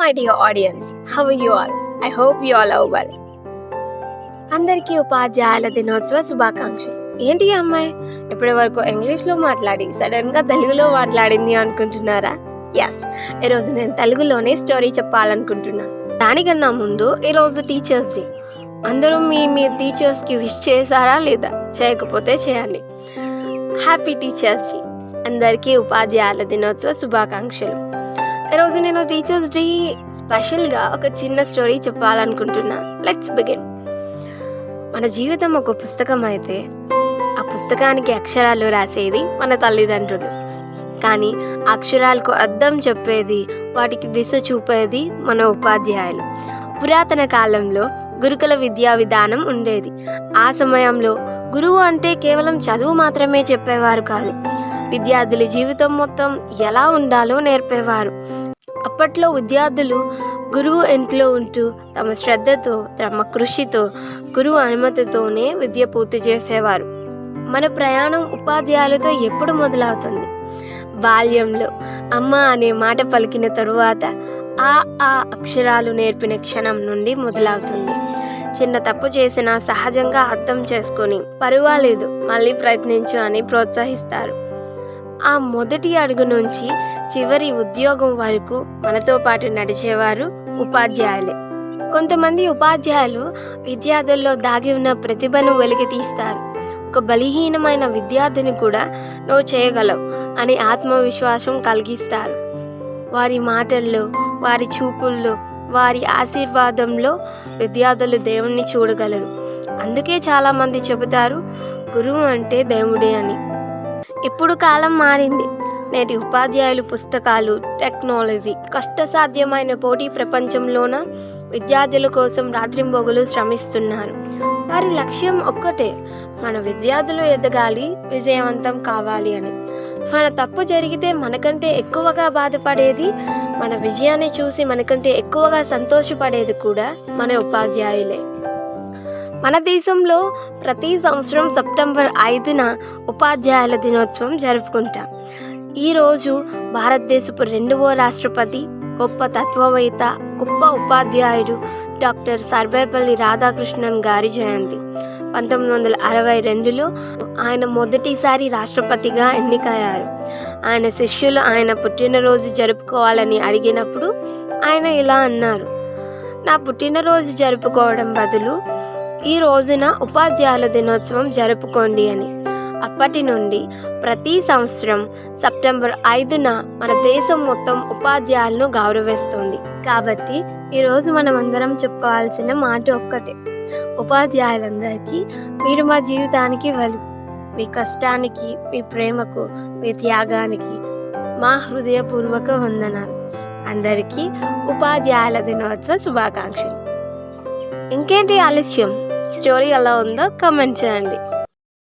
my dear audience. How are you all? I hope you all are well. అందరికీ ఉపాధ్యాయుల దినోత్సవ శుభాకాంక్షలు. ఏంటి ఈ అమ్మాయి ఇప్పటి వరకు ఇంగ్లీష్లో మాట్లాడి సడన్గా తెలుగులో మాట్లాడింది అనుకుంటున్నారా? ఎస్, ఈరోజు నేను తెలుగులోనే స్టోరీ చెప్పాలనుకుంటున్నాను. దానికన్నా ముందు ఈరోజు టీచర్స్ డే. అందరూ మీ టీచర్స్కి విష్ చేశారా లేదా? చేయకపోతే చేయండి. Happy teachers day. అందరికీ ఉపాధ్యాయుల దినోత్సవ శుభాకాంక్షలు. ఈరోజు నేను టీచర్స్ డే స్పెషల్గా ఒక చిన్న స్టోరీ చెప్పాలనుకుంటున్నా. Let's begin. మన జీవితం ఒక పుస్తకం అయితే ఆ పుస్తకానికి అక్షరాలు రాసేది మన తల్లిదండ్రులు. కానీ అక్షరాలకు అర్థం చెప్పేది, వాటికి దిశ చూపేది మన ఉపాధ్యాయులు. పురాతన కాలంలో గురుకుల విద్యా విధానం ఉండేది. ఆ సమయంలో గురువు అంటే కేవలం చదువు మాత్రమే చెప్పేవారు కాదు, విద్యార్థుల జీవితం మొత్తం ఎలా ఉండాలో నేర్పేవారు. అప్పట్లో విద్యార్థులు గురువు ఇంట్లో ఉంటూ తమ శ్రద్ధతో, తమ కృషితో, గురువు అనుమతితోనే విద్య పూర్తి చేసేవారు. మన ప్రయాణం ఉపాధ్యాయులతో ఎప్పుడు మొదలవుతుంది? బాల్యంలో అమ్మ అనే మాట పలికిన తరువాత ఆ అక్షరాలు నేర్పిన క్షణం నుండి మొదలవుతుంది. చిన్న తప్పు చేసినా సహజంగా అర్థం చేసుకొని పర్వాలేదు, మళ్ళీ ప్రయత్నించు అని ప్రోత్సహిస్తారు. ఆ మొదటి అడుగు నుంచి చివరి ఉద్యోగం వరకు మనతో పాటు నడిచేవారు ఉపాధ్యాయులే. కొంతమంది ఉపాధ్యాయులు విద్యార్థుల్లో దాగి ఉన్న ప్రతిభను వెలికి తీస్తారు. ఒక బలహీనమైన విద్యార్థిని కూడా నువ్వు చేయగలవు అని ఆత్మవిశ్వాసం కలిగిస్తారు. వారి మాటల్లో, వారి చూపుల్లో, వారి ఆశీర్వాదంలో విద్యార్థులు దేవుణ్ణి చూడగలరు. అందుకే చాలామంది చెబుతారు గురువు అంటే దేవుడే అని. ఇప్పుడు కాలం మారింది. నేటి ఉపాధ్యాయులు పుస్తకాలు, టెక్నాలజీ, కష్టసాధ్యమైన పోటీ ప్రపంచంలోన విద్యార్థుల కోసం రాత్రింబొగులు శ్రమిస్తున్నారు. వారి లక్ష్యం ఒక్కటే, మన విద్యార్థులు ఎదగాలి, విజయవంతం కావాలి అని. మన తప్పు జరిగితే మనకంటే ఎక్కువగా బాధపడేది, మన విజయాన్ని చూసి మనకంటే ఎక్కువగా సంతోషపడేది కూడా మన ఉపాధ్యాయులే. మన దేశంలో ప్రతి సంవత్సరం సెప్టెంబర్ 5న ఉపాధ్యాయుల దినోత్సవం జరుపుకుంటాం. ఈరోజు భారతదేశపు 2వ రాష్ట్రపతి, గొప్ప తత్వవేత్త, గొప్ప ఉపాధ్యాయుడు డాక్టర్ సర్వేపల్లి రాధాకృష్ణన్ గారి జయంతి. 1962లో ఆయన మొదటిసారి రాష్ట్రపతిగా ఎన్నికయ్యారు. ఆయన శిష్యులు ఆయన పుట్టినరోజు జరుపుకోవాలని అడిగినప్పుడు ఆయన ఇలా అన్నారు, నా పుట్టినరోజు జరుపుకోవడం బదులు ఈ రోజున ఉపాధ్యాయుల దినోత్సవం జరుపుకోండి అని. అప్పటి నుండి ప్రతి సంవత్సరం సెప్టెంబర్ 5న మన దేశం మొత్తం ఉపాధ్యాయులను గౌరవిస్తుంది. కాబట్టి ఈరోజు మనం అందరం చెప్పాల్సిన మాట ఒక్కటే, ఉపాధ్యాయులందరికీ మీరు మా జీవితానికి వెలుగు. మీ కష్టానికి, మీ ప్రేమకు, మీ త్యాగానికి మా హృదయపూర్వక వందనాలు. అందరికీ ఉపాధ్యాయుల దినోత్సవ శుభాకాంక్షలు. ఇంకేంటి ఆలస్యం? స్టోరీ ఎలా ఉందో కామెంట్ చేయండి.